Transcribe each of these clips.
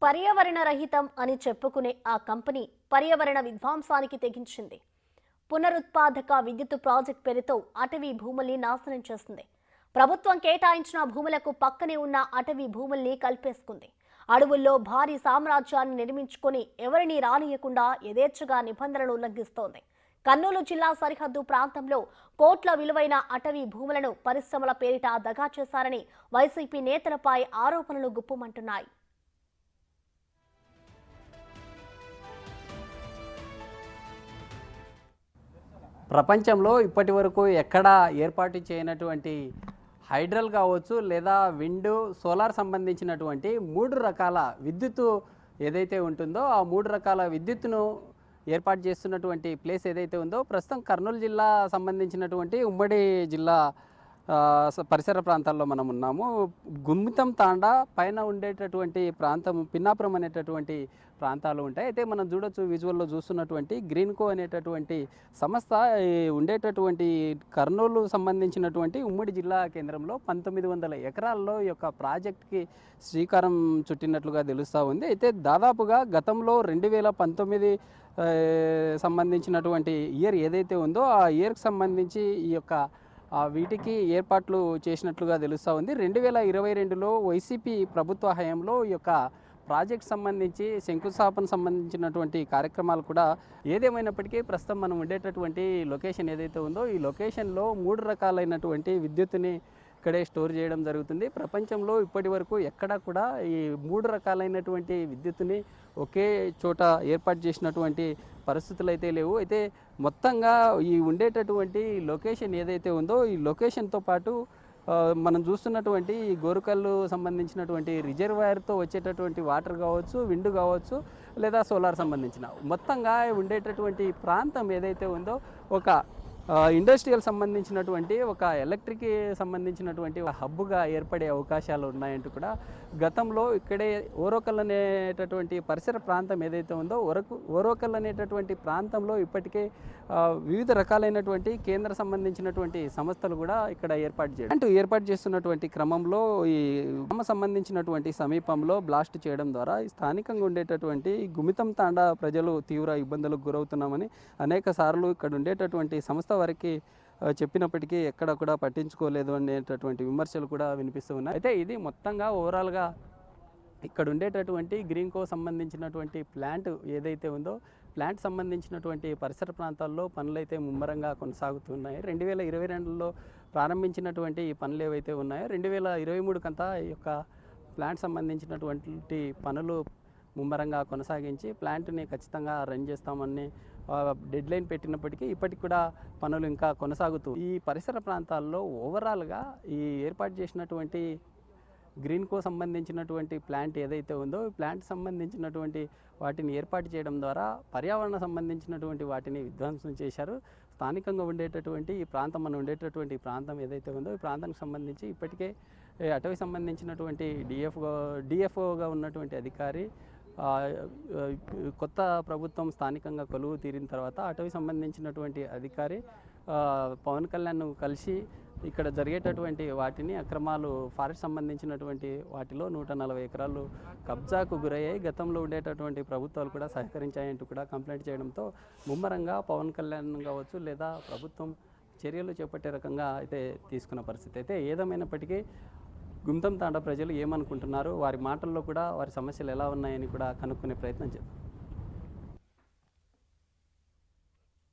పర్యావరణ రహితం అని చెప్పుకునే ఆ కంపెనీ పర్యావరణ విధ్వంసానికి తెగించింది. పునరుత్పాదక విద్యుత్ ప్రాజెక్ట్ పేరుతో అటవీ భూముల్ని నాశనం చేస్తుంది. ప్రభుత్వం కేటాయించిన భూములకు పక్కనే ఉన్న అటవీ భూముల్ని కల్పేసుకుంది. అడవుల్లో భారీ సామ్రాజ్యాన్ని నిర్మించుకొని ఎవరిని రానియకుండా యథేచ్ఛగా నిబంధనలు ఉల్లంఘిస్తోంది. కర్నూలు జిల్లా సరిహద్దు ప్రాంతంలో కోట్ల విలువైన అటవీ భూములను పరిశ్రమల పేరిట దగా చేశారని వైసీపీ నేతలపై ఆరోపణలు గుప్పుమంటున్నాయి. ప్రపంచంలో ఇప్పటి వరకు ఎక్కడా ఏర్పాటు చేయనటువంటి హైడ్రల్ కావచ్చు లేదా విండ్ సోలార్ సంబంధించినటువంటి 3 రకాల విద్యుత్తు ఏదైతే ఉంటుందో ఆ 3 రకాల విద్యుత్తును ఏర్పాటు చేస్తున్నటువంటి ప్లేస్ ఏదైతే ఉందో ప్రస్తుతం కర్నూలు జిల్లా సంబంధించినటువంటి ఉమ్మడి జిల్లా పరిసర ప్రాంతాల్లో మనం ఉన్నాము. గుమ్మితం తాండా పైన ఉండేటటువంటి ప్రాంతం పిన్నాపురం అనేటటువంటి ప్రాంతాలు ఉంటాయి. అయితే మనం చూడొచ్చు విజువల్లో చూస్తున్నటువంటి గ్రీన్కో అనేటటువంటి సంస్థ ఉండేటటువంటి కర్నూలు సంబంధించినటువంటి ఉమ్మడి జిల్లా కేంద్రంలో 1900 ఎకరాల్లో ఈ యొక్క ప్రాజెక్ట్కి శ్రీకారం చుట్టినట్లుగా తెలుస్తూ ఉంది. అయితే దాదాపుగా గతంలో 2019 సంబంధించినటువంటి ఇయర్ ఏదైతే ఉందో ఆ ఇయర్కి సంబంధించి ఈ యొక్క వీటికి ఏర్పాట్లు చేసినట్లుగా తెలుస్తూ ఉంది. 2022లో వైసీపీ ప్రభుత్వ హయాంలో ఈ యొక్క ప్రాజెక్ట్ సంబంధించి శంకుస్థాపన సంబంధించినటువంటి కార్యక్రమాలు కూడా ఏదేమైనప్పటికీ ప్రస్తుతం మనం ఉండేటటువంటి లొకేషన్ ఏదైతే ఉందో ఈ లొకేషన్లో 3 రకాలైనటువంటి విద్యుత్తుని ఇక్కడే స్టోర్ చేయడం జరుగుతుంది. ప్రపంచంలో ఇప్పటి వరకు ఎక్కడా కూడా ఈ 3 రకాలైనటువంటి విద్యుత్తుని ఒకే చోట ఏర్పాటు చేసినటువంటి పరిస్థితులు అయితే లేవు. అయితే మొత్తంగా ఈ ఉండేటటువంటి లొకేషన్ ఏదైతే ఉందో ఈ లొకేషన్తో పాటు మనం చూస్తున్నటువంటి ఈ గోరుకల్లు సంబంధించినటువంటి రిజర్వాయర్తో వచ్చేటటువంటి వాటర్ కావచ్చు, విండ్ కావచ్చు, లేదా సోలార్ సంబంధించిన మొత్తంగా ఉండేటటువంటి ప్రాంతం ఏదైతే ఉందో ఒక ఇండస్ట్రియల్ సంబంధించినటువంటి ఒక ఎలక్ట్రిక్ సంబంధించినటువంటి హబ్గా ఏర్పడే అవకాశాలు ఉన్నాయంటూ కూడా గతంలో ఇక్కడే ఓరోకల్ అనేటటువంటి పరిసర ప్రాంతం ఏదైతే ఉందో ఓరోకల్ అనేటటువంటి ప్రాంతంలో ఇప్పటికే వివిధ రకాలైనటువంటి కేంద్ర సంబంధించినటువంటి సంస్థలు కూడా ఇక్కడ ఏర్పాటు చేస్తున్నటువంటి క్రమంలో ఈ గ్రామ సంబంధించినటువంటి సమీపంలో బ్లాస్ట్ చేయడం ద్వారా స్థానికంగా ఉండేటటువంటి గుమితం తాండా ప్రజలు తీవ్ర ఇబ్బందులకు గురవుతున్నామని అనేక సార్లు ఇక్కడ ఉండేటటువంటి సంస్థ వారికి చెప్పినప్పటికీ ఎక్కడ కూడా పట్టించుకోలేదు అనేటటువంటి విమర్శలు కూడా వినిపిస్తూ ఉన్నాయి. అయితే ఇది మొత్తంగా ఓవరాల్గా ఇక్కడ ఉండేటటువంటి గ్రీన్కో సంబంధించినటువంటి ప్లాంట్ ఏదైతే ఉందో ప్లాంట్ సంబంధించినటువంటి పరిసర ప్రాంతాల్లో పనులు అయితే ముమ్మరంగా కొనసాగుతున్నాయి. 2022లో ప్రారంభించినటువంటి ఈ పనులు ఏవైతే ఉన్నాయో 2023 కంతా ఈ యొక్క ప్లాంట్ సంబంధించినటువంటి పనులు ముమ్మరంగా కొనసాగించి ప్లాంట్ని ఖచ్చితంగా రన్ చేస్తామని డెడ్ లైన్ పెట్టినప్పటికీ ఇప్పటికి కూడా పనులు ఇంకా కొనసాగుతూ ఈ పరిసర ప్రాంతాల్లో ఓవరాల్గా ఈ ఏర్పాటు చేసినటువంటి గ్రీన్కో సంబంధించినటువంటి ప్లాంట్ ఏదైతే ఉందో ఈ ప్లాంట్ సంబంధించినటువంటి వాటిని ఏర్పాటు చేయడం ద్వారా పర్యావరణ సంబంధించినటువంటి వాటిని విధ్వంసం చేశారు. స్థానికంగా ఉండేటటువంటి ఈ ప్రాంతం మనం ఉండేటటువంటి ప్రాంతం ఏదైతే ఉందో ఈ ప్రాంతానికి సంబంధించి ఇప్పటికే అటవీ సంబంధించినటువంటి డిఎఫ్ఓగా ఉన్నటువంటి అధికారి కొత్త ప్రభుత్వం స్థానికంగా కొలువు తీరిన తర్వాత అటవీ సంబంధించినటువంటి అధికారి పవన్ కళ్యాణ్ను కలిసి ఇక్కడ జరిగేటటువంటి వాటిని అక్రమాలు ఫారెస్ట్ సంబంధించినటువంటి వాటిలో 140 ఎకరాలు కబ్జాకు గురయ్యాయి. గతంలో ఉండేటటువంటి ప్రభుత్వాలు కూడా సహకరించాయంటూ కూడా కంప్లైంట్ చేయడంతో ముమ్మరంగా పవన్ కళ్యాణ్ కావచ్చు లేదా ప్రభుత్వం చర్యలు చేపట్టే రకంగా అయితే తీసుకున్న పరిస్థితి. అయితే ఏదేమైనప్పటికీ గుమితం తాండా ప్రజలు ఏమనుకుంటున్నారు, వారి మాటల్లో కూడా వారి సమస్యలు ఎలా ఉన్నాయని కూడా కనుక్కునే ప్రయత్నం చేద్దాం.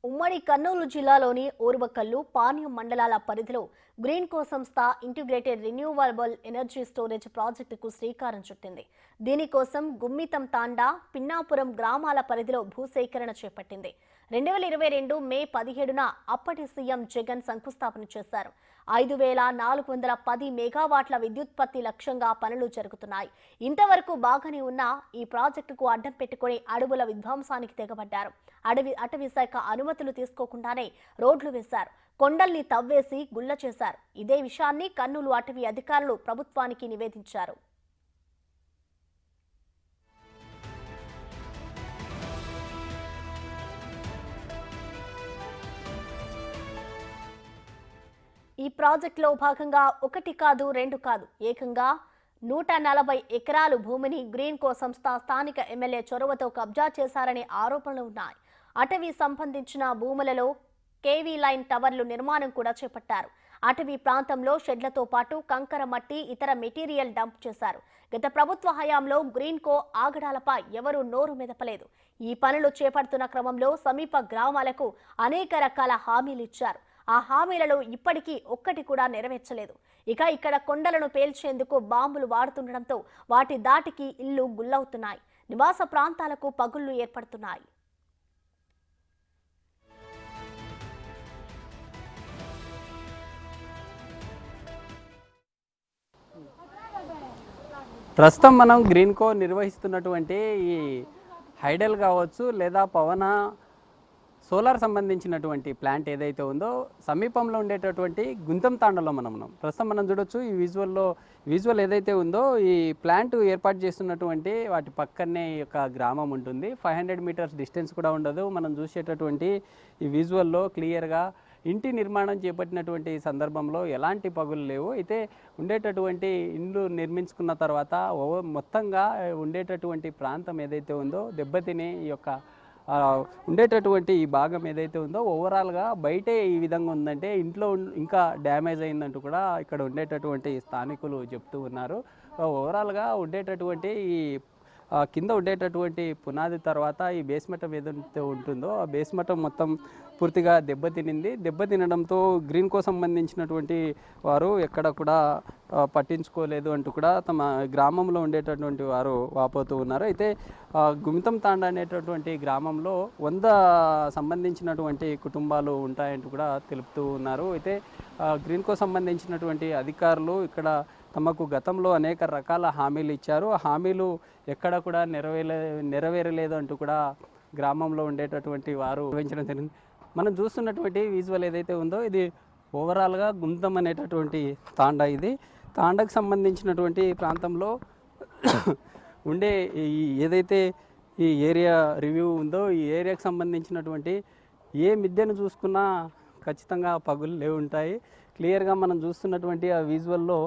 ఉమ్మడి కర్నూలు జిల్లాలోని ఓర్వకల్లు, పాణ్యం మండలాల పరిధిలో గ్రీన్కో సంస్థ ఇంటిగ్రేటెడ్ రెన్యూవబుల్ ఎనర్జీ స్టోరేజ్ ప్రాజెక్టుకు శ్రీకారం చుట్టింది. దీనికోసం గుమ్మితం తాండా, పిన్నాపురం గ్రామాల పరిధిలో భూసేకరణ చేపట్టింది. 2022 మే 17న అప్పటి సీఎం జగన్ శంకుస్థాపన చేశారు. 5410 మెగావాట్ల విద్యుత్పత్తి లక్ష్యంగా పనులు జరుగుతున్నాయి. ఇంతవరకు బాగానే ఉన్న ఈ ప్రాజెక్టుకు అడ్డం పెట్టుకుని అడవుల విధ్వంసానికి తెగబడ్డారు. అటవీ శాఖ అనుమతులు తీసుకోకుండానే రోడ్లు వేశారు, కొండల్ని తవ్వేసి గుల్ల చేశారు. ఇదే విషయాన్ని కర్నూలు అటవీ అధికారులు ప్రభుత్వానికి నివేదించారు. ఈ ప్రాజెక్టులో భాగంగా 1 కాదు 2 కాదు ఏకంగా 140 ఎకరాలు భూమిని గ్రీన్ కో సంస్థ స్థానిక ఎమ్మెల్యే చొరవతో కబ్జా చేశారనే ఆరోపణలు ఉన్నాయి. అటవీ సంబంధించిన భూములలో కేవీ లైన్ టవర్లు నిర్మాణం కూడా చేపట్టారు. అటవీ ప్రాంతంలో షెడ్లతో పాటు కంకర మట్టి ఇతర మెటీరియల్ డంప్ చేశారు. గత ప్రభుత్వ హయాంలో గ్రీన్ కో ఆగడాలపై ఎవరూ నోరు మెదపలేదు. ఈ పనులు చేపడుతున్న క్రమంలో సమీప గ్రామాలకు అనేక రకాల హామీలు ఇచ్చారు. ఆ హామీలలో ఇప్పటికీ ఒక్కటి కూడా నెరవేర్చలేదు. ఇక ఇక్కడ కొండలను పేల్చేందుకు బాంబులు వాడుతుండటంతో వాటి దాటికి ఇల్లు గుల్లవుతున్నాయి. నివాస ప్రాంతాలకు పగుళ్లు ఏర్పడుతున్నాయి. ప్రస్తుతం మనం గ్రీన్ కో నిర్వహిస్తున్నటువంటి ఈ హైడల్ కావచ్చు లేదా పవన సోలార్ సంబంధించినటువంటి ప్లాంట్ ఏదైతే ఉందో సమీపంలో ఉండేటటువంటి గుంతం తాండలో మనం ఉన్నాం. ప్రస్తుతం మనం చూడొచ్చు ఈ విజువల్ ఏదైతే ఉందో ఈ ప్లాంట్ ఏర్పాటు చేస్తున్నటువంటి వాటి పక్కనే ఈ యొక్క గ్రామం ఉంటుంది. 500 మీటర్స్ డిస్టెన్స్ కూడా ఉండదు. మనం చూసేటటువంటి ఈ విజువల్లో క్లియర్గా ఇంటి నిర్మాణం చేపట్టినటువంటి సందర్భంలో ఎలాంటి పగులు లేవు. అయితే ఉండేటటువంటి ఇండ్లు నిర్మించుకున్న తర్వాత మొత్తంగా ఉండేటటువంటి ప్రాంతం ఏదైతే ఉందో దెబ్బతిని ఈ యొక్క ఉండేటటువంటి ఈ భాగం ఏదైతే ఉందో ఓవరాల్గా బయటే ఈ విధంగా ఉందంటే ఇంట్లో ఇంకా డ్యామేజ్ అయిందంటూ కూడా ఇక్కడ ఉండేటటువంటి స్థానికులు చెప్తూ ఉన్నారు. ఓవరాల్గా ఉండేటటువంటి ఈ కింద ఉండేటటువంటి పునాది తర్వాత ఈ బేస్మట్టం ఏదైతే ఉంటుందో ఆ బేస్మట్టం మొత్తం పూర్తిగా దెబ్బతినడంతో గ్రీన్ కో సంబంధించినటువంటి వారు ఎక్కడ కూడా పట్టించుకోలేదు అంటూ కూడా తమ గ్రామంలో ఉండేటటువంటి వారు వాపోతూ ఉన్నారు. అయితే గుమితం తాండ అనేటటువంటి గ్రామంలో 100 సంబంధించినటువంటి కుటుంబాలు ఉంటాయంటూ కూడా తెలుపుతూ ఉన్నారు. అయితే గ్రీన్ కో సంబంధించినటువంటి అధికారులు ఇక్కడ తమకు గతంలో అనేక రకాల హామీలు ఇచ్చారు. ఆ హామీలు ఎక్కడ కూడా నెరవేరలేదు అంటూ కూడా గ్రామంలో ఉండేటటువంటి వారు వివరించడం జరిగింది. మనం చూస్తున్నటువంటి విజువల్ ఏదైతే ఉందో ఇది ఓవరాల్గా గుంతం అనేటటువంటి తాండా. ఇది తాండకు సంబంధించినటువంటి ప్రాంతంలో ఉండే ఏదైతే ఈ ఏరియా రివ్యూ ఉందో ఈ ఏరియాకి సంబంధించినటువంటి ఏ మిద్దెను చూసుకున్నా ఖచ్చితంగా పగులు లేవు ఉంటాయి. క్లియర్గా మనం చూస్తున్నటువంటి ఆ విజువల్లో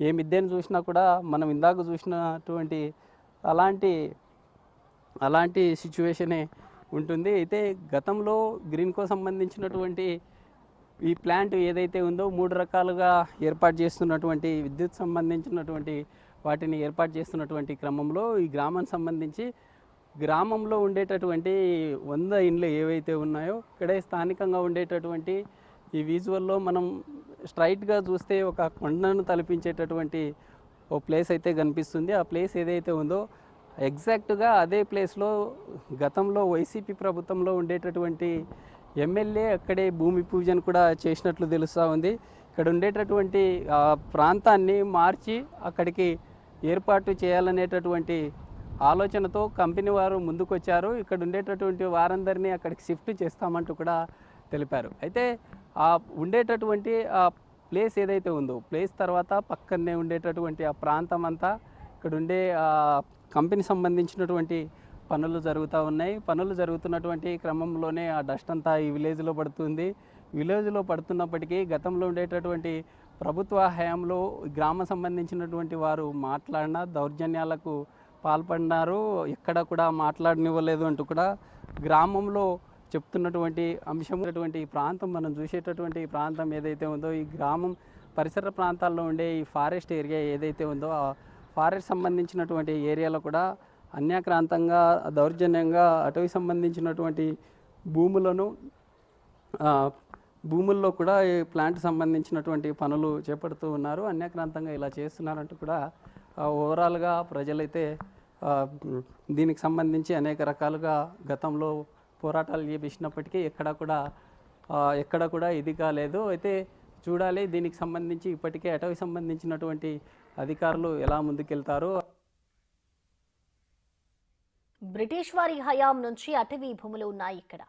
ఏ మిద్దెను చూసినా కూడా మనం ఇందాక చూసినటువంటి అలాంటి సిచ్యువేషనే ఉంటుంది. అయితే గతంలో గ్రీన్ కో సంబంధించినటువంటి ఈ ప్లాంట్ ఏదైతే ఉందో 3 రకాలుగా ఏర్పాటు చేస్తున్నటువంటి విద్యుత్ సంబంధించినటువంటి వాటిని ఏర్పాటు చేస్తున్నటువంటి క్రమంలో ఈ గ్రామానికి సంబంధించి గ్రామంలో ఉండేటటువంటి 100 ఇండ్లు ఏవైతే ఉన్నాయో ఇక్కడే స్థానికంగా ఉండేటటువంటి ఈ విజువల్లో మనం స్ట్రైట్గా చూస్తే ఒక కొండను తలపించేటటువంటి ఓ ప్లేస్ అయితే కనిపిస్తుంది. ఆ ప్లేస్ ఏదైతే ఉందో ఎగ్జాక్ట్గా అదే ప్లేస్లో గతంలో వైసీపీ ప్రభుత్వంలో ఉండేటటువంటి ఎమ్మెల్యే అక్కడే భూమి పూజను కూడా చేసినట్లు తెలుస్తూ ఉంది. ఇక్కడ ఉండేటటువంటి ప్రాంతాన్ని మార్చి అక్కడికి ఏర్పాటు చేయాలనేటటువంటి ఆలోచనతో కంపెనీ వారు ముందుకొచ్చారు. ఇక్కడ ఉండేటటువంటి వారందరినీ అక్కడికి షిఫ్ట్ చేస్తామంటూ కూడా తెలిపారు. అయితే ఆ ఉండేటటువంటి ఆ ప్లేస్ ఏదైతే ఉందో ప్లేస్ తర్వాత పక్కనే ఉండేటటువంటి ఆ ప్రాంతం అంతా ఇక్కడ ఉండే కంపెనీ సంబంధించినటువంటి పనులు జరుగుతూ ఉన్నాయి. పనులు జరుగుతున్నటువంటి క్రమంలోనే ఆ డస్ట్ అంతా ఈ విలేజ్లో పడుతుంది. విలేజ్లో పడుతున్నప్పటికీ గతంలో ఉండేటటువంటి ప్రభుత్వ హయాంలో గ్రామ సంబంధించినటువంటి వారు మాట్లాడిన దౌర్జన్యాలకు పాల్పడినారు. ఎక్కడ కూడా మాట్లాడనివ్వలేదు అంటూ కూడా గ్రామంలో చెప్తున్నటువంటి అంశం. ఈ ప్రాంతం మనం చూసేటటువంటి ప్రాంతం ఏదైతే ఉందో ఈ గ్రామం పరిసర ప్రాంతాల్లో ఉండే ఈ ఫారెస్ట్ ఏరియా ఏదైతే ఉందో ఆ ఫారెస్ట్ సంబంధించినటువంటి ఏరియాలో కూడా అన్యాక్రాంతంగా దౌర్జన్యంగా అటవీ సంబంధించినటువంటి భూముల్లో కూడా ఈ ప్లాంట్ సంబంధించినటువంటి పనులు చేపడుతూ ఉన్నారు. అన్యాక్రాంతంగా ఇలా చేస్తున్నారంటూ కూడా ఓవరాల్గా ప్రజలైతే దీనికి సంబంధించి అనేక రకాలుగా గతంలో పోరాటాలు చేపించినప్పటికీ ఎక్కడ కూడా ఇది కాలేదు. అయితే చూడాలి దీనికి సంబంధించి ఇప్పటికే అటవీ సంబంధించినటువంటి అధికారులు ఎలా ముందుకెళ్తారు. బ్రిటిష్ వారి హయాం నుంచి అటవీ భూములు ఉన్నాయి ఇక్కడ.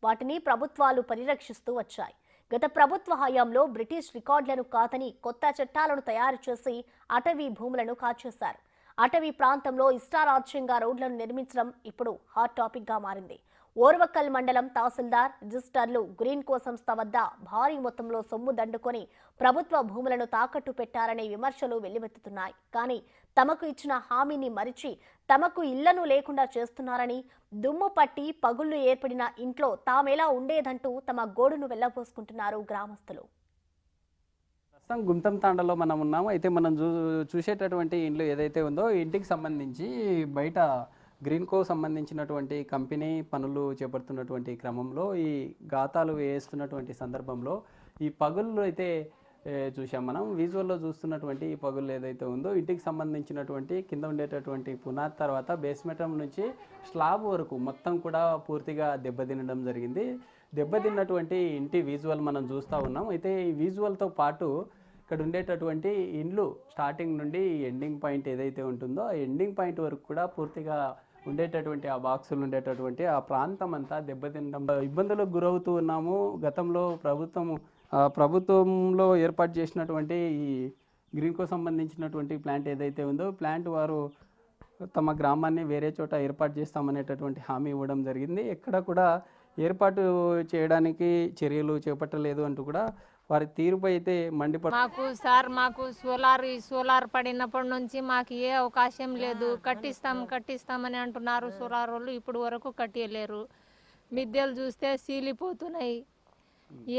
వాటిని ప్రభుత్వాలు పరిరక్షిస్తూ వచ్చాయి. గత ప్రభుత్వ హయాంలో బ్రిటిష్ రికార్డులను కాదని కొత్త చట్టాలను తయారు చేసి అటవీ భూములను కాచేశారు. అటవీ ప్రాంతంలో ఇష్టారాజ్యంగా రోడ్లను నిర్మించడం ఇప్పుడు హాట్ టాపిక్ గా మారింది. ఓర్వకల్ మండలం తహసీల్దార్ రిజిస్టర్లు గ్రీన్ కో సంస్థ వద్ద భారీ మొత్తంలో సొమ్ము దండుకొని ప్రభుత్వ భూములను తాకట్టు పెట్టారనే విమర్శలు వెల్లువెత్తుతున్నాయి. కానీ తమకు ఇచ్చిన హామీని మరిచి తమకు ఇళ్లను లేకుండా చేస్తున్నారని, దుమ్ము పట్టి పగుళ్లు ఏర్పడిన ఇంట్లో తామెలా ఉండేదంటూ తమ గోడును వెళ్లబోసుకుంటున్నారు గ్రామస్తులు. ప్రస్తుతం గుంతం తాండలో మనం ఉన్నాము. అయితే మనం చూసేటటువంటి ఇండ్లు ఏదైతే ఉందో ఇంటికి సంబంధించి బయట గ్రీన్కో సంబంధించినటువంటి కంపెనీ పనులు చేపడుతున్నటువంటి క్రమంలో ఈ గాతాలు వేస్తున్నటువంటి సందర్భంలో ఈ పగుళ్ళు అయితే చూసాం. మనం విజువల్లో చూస్తున్నటువంటి ఈ పగుళ్ళు ఏదైతే ఉందో ఇంటికి సంబంధించినటువంటి కింద ఉండేటటువంటి పునాది తర్వాత బేస్మెంట్ నుంచి స్లాబ్ వరకు మొత్తం కూడా పూర్తిగా దెబ్బతినడం జరిగింది. దెబ్బతిన్నటువంటి ఇంటి విజువల్ మనం చూస్తూ ఉన్నాం. అయితే ఈ విజువల్తో పాటు ఇక్కడ ఉండేటటువంటి ఇండ్లు స్టార్టింగ్ నుండి ఎండింగ్ పాయింట్ ఏదైతే ఉంటుందో ఆ ఎండింగ్ పాయింట్ వరకు కూడా పూర్తిగా ఉండేటటువంటి ఆ బాక్సులు ఉండేటటువంటి ఆ ప్రాంతం అంతా దెబ్బతినడం ఇబ్బందులకు గురవుతూ ఉన్నాము. గతంలో ప్రభుత్వంలో ఏర్పాటు చేసినటువంటి ఈ గ్రీన్కో సంబంధించినటువంటి ప్లాంట్ ఏదైతే ఉందో ప్లాంట్ వారు తమ గ్రామాన్ని వేరే చోట ఏర్పాటు చేస్తామనేటటువంటి హామీ ఇవ్వడం జరిగింది. ఎక్కడ కూడా ఏర్పాటు చేయడానికి చర్యలు చేపట్టలేదు అంటూ కూడా వారి తీరుపై అయితే మాకు సోలార్ పడినప్పటి నుంచి మాకు ఏ అవకాశం లేదు. కట్టిస్తామని అంటున్నారు సోలార్ వాళ్ళు, ఇప్పుడు వరకు కట్టియలేరు. మిద్దెలు చూస్తే సీలిపోతున్నాయి.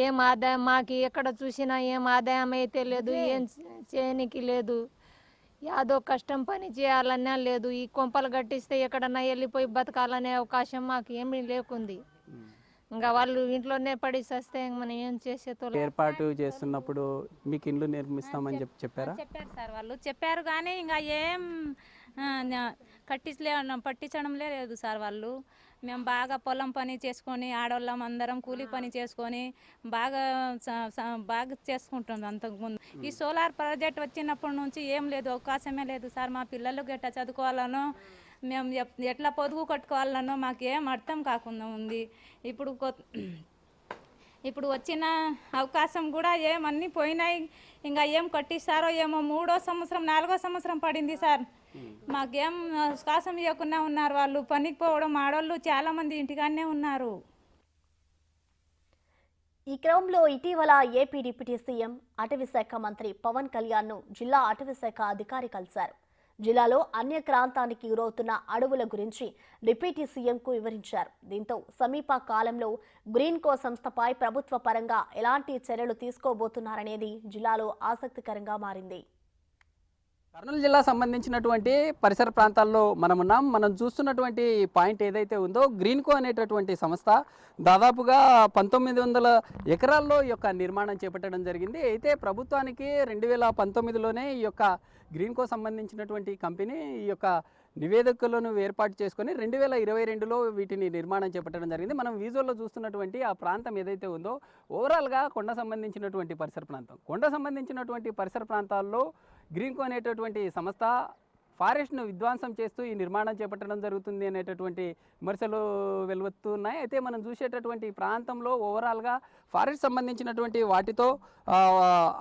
ఏం ఆదాయం మాకు ఎక్కడ చూసినా ఏం ఆదాయం అయితే లేదు, ఏం చేయనికి లేదు. యాదో కష్టం పని చేయాలన్నా లేదు. ఈ కొంపలు కట్టిస్తే ఎక్కడన్నా వెళ్ళిపోయి బతకాలనే అవకాశం మాకు ఏమీ లేకుంది. ఇంకా వాళ్ళు ఇంట్లోనే పడి వస్తే మనం ఏం చేసేతో. ఏర్పాటు చేస్తున్నప్పుడు మీకు ఇండ్లు నిర్మిస్తామని చెప్పారు సార్. వాళ్ళు చెప్పారు కానీ ఇంకా ఏం పట్టించడం లేదు సార్. వాళ్ళు మేము బాగా పొలం పని చేసుకొని ఆడవాళ్ళం అందరం కూలి పని చేసుకొని బాగా చేసుకుంటాం. అంతకుముందు ఈ సోలార్ ప్రాజెక్ట్ వచ్చినప్పటి నుంచి ఏం లేదు, అవకాశమే లేదు సార్. మా పిల్లలు గట్ట చదువుకోవాలనో మేము ఎట్లా పొదుగు కట్టుకోవాలనో మాకేం అర్థం కాకుండా ఉంది. ఇప్పుడు వచ్చిన అవకాశం కూడా ఏమన్నీ పోయినాయి. ఇంకా ఏం కట్టిస్తారో ఏమో. 3వ సంవత్సరం 4వ సంవత్సరం పడింది సార్. మాకేం అవకాశం ఇవ్వకుండా ఉన్నారు. వాళ్ళు పనికి పోవడం, ఆడవాళ్ళు చాలామంది ఇంటికాడనే ఉన్నారు. ఈ క్రమంలో ఇటీవల ఏపీ డిప్యూటీ సీఎం అటవీ శాఖ మంత్రి పవన్ కళ్యాణ్ను జిల్లా అటవీ శాఖ అధికారి కలిశారు. జిల్లాలో అన్యక్రాంతానికి గురవుతున్న అడవుల గురించి డిప్యూటీ సీఎంకు వివరించారు. దీంతో సమీప కాలంలో గ్రీన్కో సంస్థపై ప్రభుత్వ పరంగా ఎలాంటి చర్యలు తీసుకోబోతున్నారనేది జిల్లాలో ఆసక్తికరంగా మారింది. కర్నూలు జిల్లా సంబంధించినటువంటి పరిసర ప్రాంతాల్లో మనం చూస్తున్నటువంటి పాయింట్ ఏదైతే ఉందో గ్రీన్కో అనేటటువంటి సంస్థ దాదాపుగా 1900 ఎకరాల్లో ఈ యొక్క నిర్మాణం చేపట్టడం జరిగింది. అయితే ప్రభుత్వానికి 2019లోనే ఈ యొక్క గ్రీన్కో సంబంధించినటువంటి కంపెనీ ఈ యొక్క నివేదికలను ఏర్పాటు చేసుకొని 2022లో వీటిని నిర్మాణం చేపట్టడం జరిగింది. మనం విజువల్లో చూస్తున్నటువంటి ఆ ప్రాంతం ఏదైతే ఉందో ఓవరాల్గా కొండ సంబంధించినటువంటి పరిసర ప్రాంతాల్లో గ్రీన్కో అనేటటువంటి సంస్థ ఫారెస్ట్ను విధ్వంసం చేస్తూ ఈ నిర్మాణం చేపట్టడం జరుగుతుంది అనేటటువంటి విమర్శలు వెలువెత్తున్నాయి. అయితే మనం చూసేటటువంటి ప్రాంతంలో ఓవరాల్గా ఫారెస్ట్ సంబంధించినటువంటి వాటితో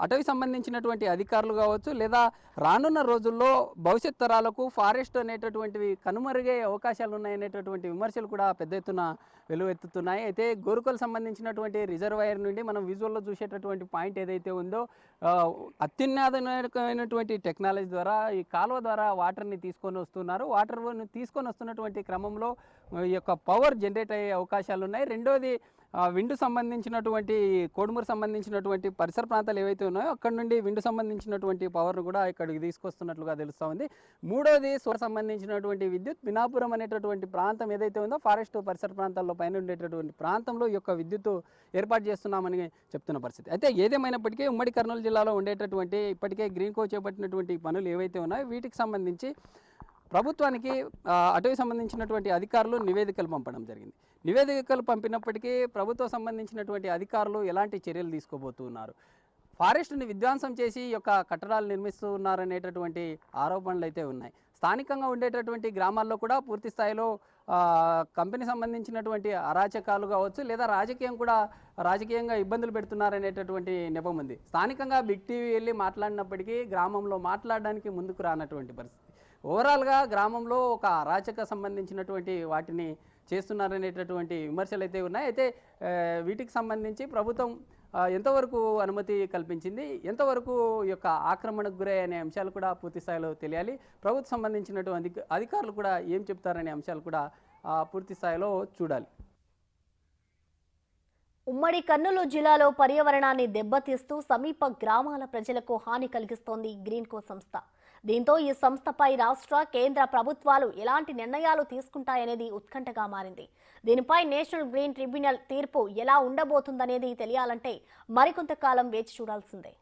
అటవీ సంబంధించినటువంటి అధికారులు కావచ్చు, లేదా రానున్న రోజుల్లో భవిష్యత్ తరాలకు ఫారెస్ట్ అనేటటువంటివి కనుమరుగే అవకాశాలు ఉన్నాయనేటటువంటి విమర్శలు కూడా పెద్ద ఎత్తున వెలువెత్తుతున్నాయి. అయితే గోరుకల్ సంబంధించినటువంటి రిజర్వాయర్ నుండి మనం విజువల్లో చూసేటటువంటి పాయింట్ ఏదైతే ఉందో అత్యున్నతమైనటువంటి టెక్నాలజీ ద్వారా ఈ కాలువ ద్వారా వాటర్ని తీసుకొని వస్తున్నారు. వాటర్ని తీసుకొని వస్తున్నటువంటి క్రమంలో ఈ యొక్క పవర్ జనరేట్ అయ్యే అవకాశాలు ఉన్నాయి. రెండోది విండు సంబంధించినటువంటి కోడుమూరు సంబంధించినటువంటి పరిసర ప్రాంతాలు ఏవైతే ఉన్నాయో అక్కడ నుండి విండు సంబంధించినటువంటి పవర్ను కూడా ఇక్కడికి తీసుకొస్తున్నట్లుగా తెలుస్తూ ఉంది. మూడోది సోలార్ సంబంధించినటువంటి విద్యుత్ పినాపురం అనేటటువంటి ప్రాంతం ఏదైతే ఉందో ఫారెస్ట్ పరిసర ప్రాంతాల్లో పైన ఉండేటటువంటి ప్రాంతంలో ఈ యొక్క విద్యుత్ ఏర్పాటు చేస్తున్నామని చెప్తున్న పరిస్థితి. అయితే ఏదేమైనప్పటికీ ఉమ్మడి కర్నూలు జిల్లాలో ఉండేటటువంటి ఇప్పటికే గ్రీన్కో చేపట్టినటువంటి పనులు ఏవైతే ఉన్నాయో వీటికి సంబంధించి ప్రభుత్వానికి అటవీ సంబంధించినటువంటి అధికారులు నివేదికలు పంపడం జరిగింది. నివేదికలు పంపినప్పటికీ ప్రభుత్వం సంబంధించినటువంటి అధికారులు ఎలాంటి చర్యలు తీసుకోబోతున్నారు, ఫారెస్ట్ని విధ్వంసం చేసి ఈ యొక్క కట్టడాలు నిర్మిస్తూ ఉన్నారనేటటువంటి ఆరోపణలు అయితే ఉన్నాయి. స్థానికంగా ఉండేటటువంటి గ్రామాల్లో కూడా పూర్తి స్థాయిలో కంపెనీ సంబంధించినటువంటి అరాచకాలు కావచ్చు, లేదా రాజకీయంగా ఇబ్బందులు పెడుతున్నారనేటటువంటి నెపం ఉంది. స్థానికంగా బిగ్ టీవీ వెళ్ళి మాట్లాడినప్పటికీ గ్రామంలో మాట్లాడడానికి ముందుకు రానటువంటి పరిస్థితి. ఓవరాల్గా గ్రామంలో ఒక అరాచక సంబంధించినటువంటి వాటిని చేస్తున్నారనేటటువంటి విమర్శలు అయితే ఉన్నాయి. అయితే వీటికి సంబంధించి ప్రభుత్వం ఎంతవరకు అనుమతి కల్పించింది, ఎంతవరకు ఈ యొక్క ఆక్రమణకు గురై అనే అంశాలు కూడా పూర్తి స్థాయిలో తెలియాలి. ప్రభుత్వం సంబంధించినటువంటి అధికారులు కూడా ఏం చెప్తారనే అంశాలు కూడా పూర్తి స్థాయిలో చూడాలి. ఉమ్మడి కర్నూలు జిల్లాలో పర్యావరణాన్ని దెబ్బతీస్తూ సమీప గ్రామాల ప్రజలకు హాని కలిగిస్తోంది గ్రీన్కో సంస్థ. దీంతో ఈ సంస్థపై రాష్ట్ర, కేంద్ర ప్రభుత్వాలు ఎలాంటి నిర్ణయాలు తీసుకుంటాయనేది ఉత్కంఠగా మారింది. దీనిపై నేషనల్ గ్రీన్ ట్రిబ్యునల్ తీర్పు ఎలా ఉండబోతుందనేది తెలియాలంటే మరికొంతకాలం వేచి చూడాల్సిందే.